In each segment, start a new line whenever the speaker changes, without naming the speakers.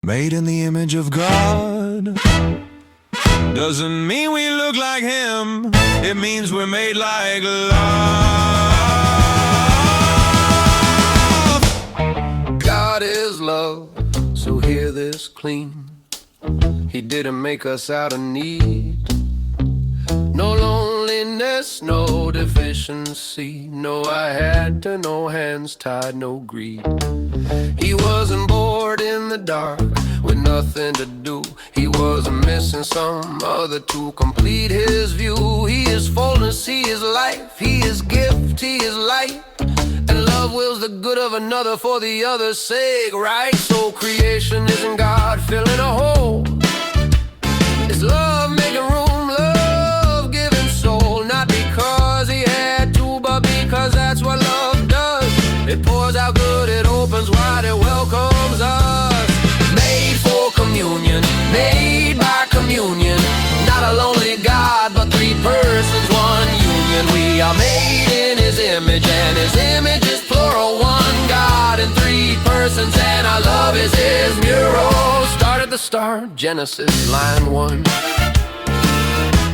Made in the image of God doesn't mean we look like Him. It means we're made like love.
God is love, so hear this clean. He didn't make us out of need. No loneliness, no deficiency. No I had to, no hands tied, no greed. He wasn't bored in the dark with nothing to do. He wasn't missing some other to complete his view. He is fullness, he is life, he is gift, he is light. And love wills the good of another for the other's sake, right? So creation isn't God filling a hole. It's love making room, love giving soul. Not because he had to, but because that's what love does. It pours out good, it opens wide, it welcomes us. Made for communion, made by communion. Not a lonely God, but three persons, one union. We are made in his image, and his image is plural. One God in three persons, and our love is his mural. Start at the start, Genesis, line 1.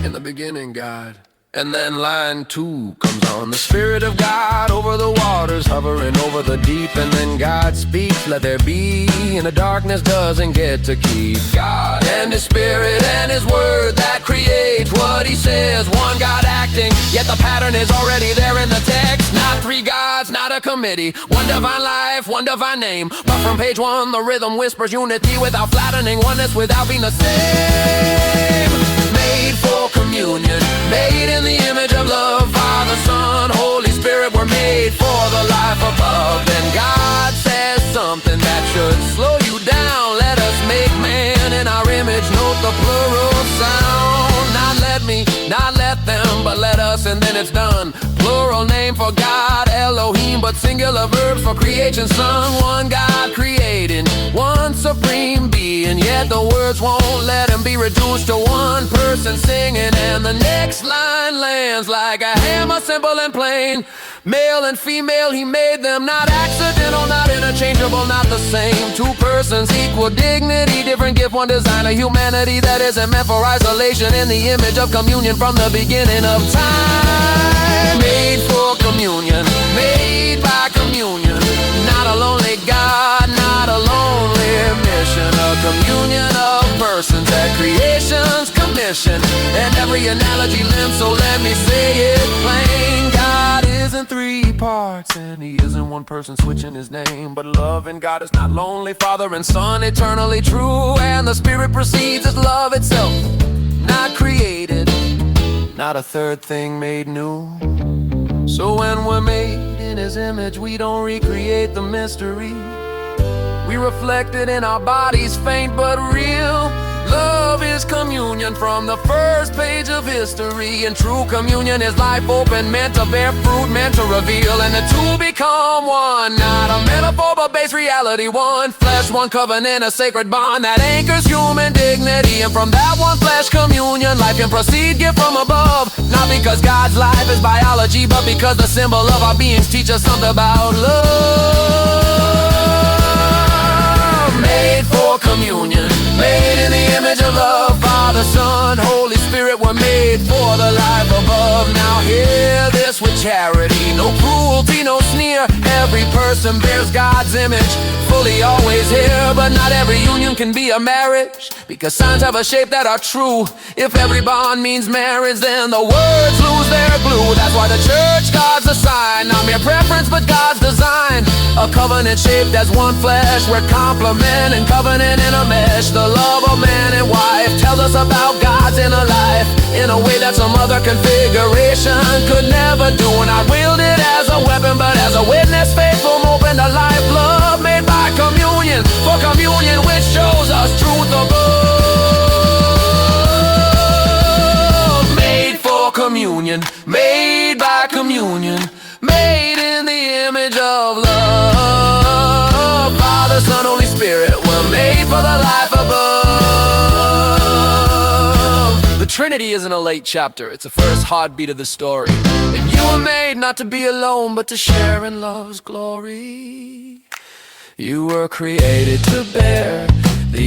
In the beginning, God. And then line 2 comes on. The Spirit of God over the waters, hovering over the deep. And then God speaks, let there be. And the darkness doesn't get to keep God and his Spirit and his word that creates what he says. One God acting, yet the pattern is already there in the text. Not three gods, not a committee. One divine life, one divine name. But from page 1, the rhythm whispers unity without flattening, oneness without being the same. Made for communion, made in the image of love. Father, Son, Holy Spirit, we're made for the life above. Then God says something that should slow you down. Let us make man in our image. Note the plural sound. Not let me, not let them, but let us, and then it's done. Plural name for God, Elohim, but singular verbs for creation sung. One God creating, one supreme being, yet the words won't let him be reduced to one person singing. And the next line lands like a hammer, simple and plain. Male and female, he made them, not accidental, not interchangeable, not the same. Two persons, equal dignity, different gift, one design, a humanity that isn't meant for isolation. In the image of communion from the beginning of time. Made for communion, made by communion. Not a lonely God, not a lonely mission. A communion of persons at creation's commission. And every analogy limps, so let me say it plain. God isn't three parts, and he isn't one person switching his name. But love in God is not lonely, Father and Son, eternally true. And the Spirit proceeds as love itself, not created, not a third thing made new. So when we're made in his image, we don't recreate the mystery. We reflect it in our bodies, faint but real. Love is communion from the first page of history. And true communion is life open, meant to bear fruit, meant to reveal. And the two become one, not a metaphor but base reality. One flesh, one covenant, a sacred bond that anchors human dignity. And from that one flesh communion, life can proceed, gift from above. Not because God's life is biology, but because the symbol of our beings teach us something about love. Made for communion, made in the image of love. Father, Son, Holy Spirit, we're made for the life above. Now hear this with charity, no cruelty, no sneer. Every person bears God's image, fully always here. But not every union can be a marriage, because signs have a shape that are true. If every bond means marriage, then the words lose their glue. That's why the church, God's a sign, not mere preference, but God's design. A covenant shaped as one flesh, where complement and covenant in a mesh. The love of man and wife tells us about God's inner life in a way that some other configuration could never do. Not wielded as a weapon, but as a witness, faithful, open to life. Love made by communion, for communion which shows us truth above. Made for communion, made by communion, made in the image of love. Father, Son, Holy Spirit, we're made for the life above. The Trinity isn't a late chapter, it's the first heartbeat of the story. And you were made not to be alone, but to share in love's glory. You were created to bear the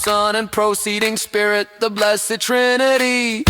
Son, and proceeding Spirit, the blessed Trinity.